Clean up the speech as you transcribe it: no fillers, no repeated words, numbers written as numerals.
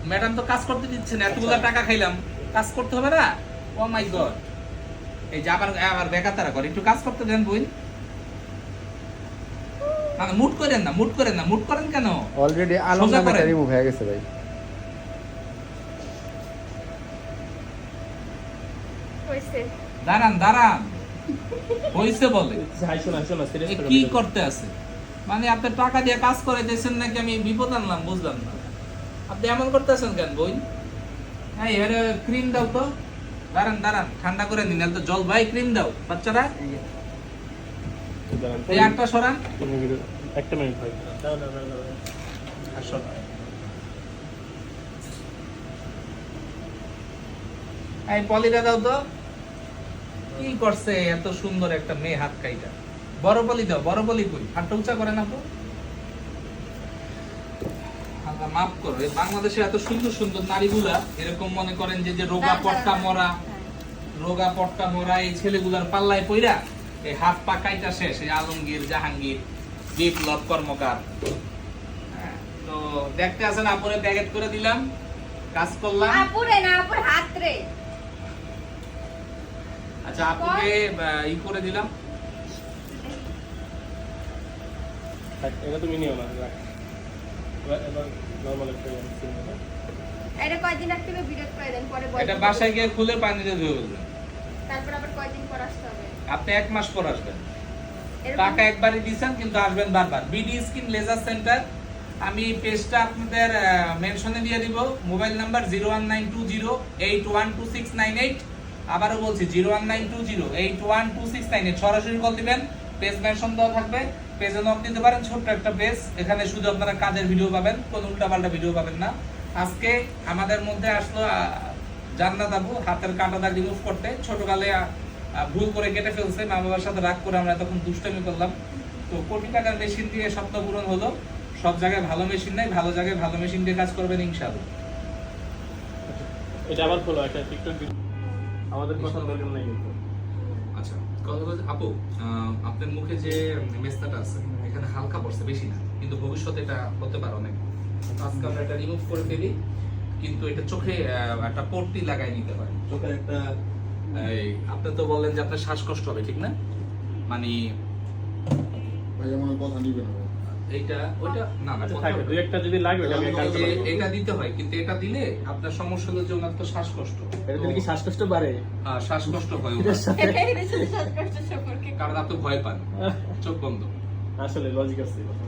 Madam তো কাজ করতে দিচ্ছে না, এতগুলো টাকা খাইলাম, কাজ করতে হবে না? ও মাই গড, এই যে আবার বেকাতারা করে, একটু কাজ করতে দেন বই। মানে মুট করেন না, মুট করেন না, মুট করেন কেন? অলরেডি আলম সোজা নামে করেন। রিমুভ হয়ে গেছে ভাই। হইছে দাঁড়ান দাঁড়ান, হইছে বলে শোনা এ কি করতে আছে? মানে আপনি টাকা দিয়ে কাজ করে দিয়েছেন নাকি আমি বিপদ আনলাম বুঝলাম না। আপনি এমন করতেছেন কেন বই? হ্যাঁ এবারে ক্রিম দাও তো। দাঁড়ান দাঁড়ান, ঠান্ডা করে নিন, তো জল ভাই, ক্রিম দাও বাচ্চারা। এই একটা সরান। একটা মিনিট ভাই। আসো। এই পলিটা দাও তো। কি করছে এত সুন্দর একটা মেয়ে হাত কাইটা? বড় পলি দাও, বড় পলি কই? হাতটা উঁচা করে না তো। আল্লাহ মাফ করো, এই বাংলাদেশে এত সুন্দর সুন্দর নারীগুলা এরকম মনে করেন যে যে রোগা পটকা মরা, রোগা পটকা মরা এই ছেলেগুলার পাল্লায় পইরা এই হাত পা কাইটা শেষ। এই আলমগীর, জাহাঙ্গীর, বিপ্লব কর্মকার। হ্যাঁ, তো দেখতে আছেন আপুরে প্যাকেট করে দিলাম, কাজ করলাম। আপুরে না, আপুর হাত রে। আচ্ছা আপুকে ই করে দিলাম। এটা তুমি নিও না, রাখ। এবার নরমাল একটা সিম দাও। এটা কয়দিন একটিভে ভিডিও করে দেন, পরে বলবেন। এটা বাসায় গিয়ে খুলে পানিতে ধুয়ে ফেলবেন। তারপর আবার কয়দিন পর আসতে হবে? আপনি 1 মাস পর আসবেন। এরকম- টাকা একবারই দিয়েছেন কিন্তু আসবেন বারবার। বিডি স্কিন লেজার সেন্টার, আমি পেজটা আপনাদের মেনশনে দিয়ে দিব। Mobile number 01920812698। আবারও বলছি 01920812698। সরাসরি কল দিবেন, পেজ মেনশন দেওয়া থাকবে, পেজে নক দিতে পারেন। ছোট্ট একটা পেজ, এখানে শুধু আপনারা কাজের ভিডিও পাবেন, কোনো উল্টাপাল্টা ভিডিও পাবেন না। আজকে আমাদের মধ্যে আসলো জান্নাত আপু, হাতের কাঁটা দাগ রিমুভ করতে। ছোটকালে ভুল করে কেটে ফেলছে, মা বাবার সাথে রাগ করে আমরা তখন দুষ্টামি করলাম। তো কোটি টাকার মেশিন দিয়ে স্বপ্ন পূরণ হলো। সব জায়গায় ভালো মেশিন নাই, ভালো জায়গায় ভালো মেশিন দিয়ে কাজ করবেন ইনশাআল্লাহ। এটা আবার খোলো, একটা টিকটক ভিডিও। আমাদের কথা বলবেন না কিন্তু। আচ্ছা, কথা বলতে আপু, আপনার মুখে যে মেস্তাটা আছে এখানে হালকা পড়ছে, বেশি না, কিন্তু ভবিষ্যতে এটা হতে পারে অনেক। আজকে আমরা এটা রিমুভ করে ফেলি, কিন্তু এটা চোখে একটা পট্টি লাগাই নিতে পারে। চোখে একটা এই আপনি তো বললেন যে আপনার শ্বাসকষ্ট হবে, ঠিক না? মানে ভাই আমার কথা নিবে না। এইটা ওইটা না না, আচ্ছা কথা থাকবে, হবে। দুই একটা যদি লাগে ওটা আমি এই কালকে যে বলবো। এটা দিতে হয়, কিন্তু এটা দিলে আপনার সমস্যা হলো যে ওনার তো শ্বাসকষ্ট। এটা দিলে কি শ্বাসকষ্ট বাড়ে? শ্বাসকষ্ট হয় ওনার। এটাই বেশি শ্বাসকষ্ট সম্পর্কে। কারণ আপনি ভয় পান, চোখ বন্ধ। আসলে লজিক আছে কথা।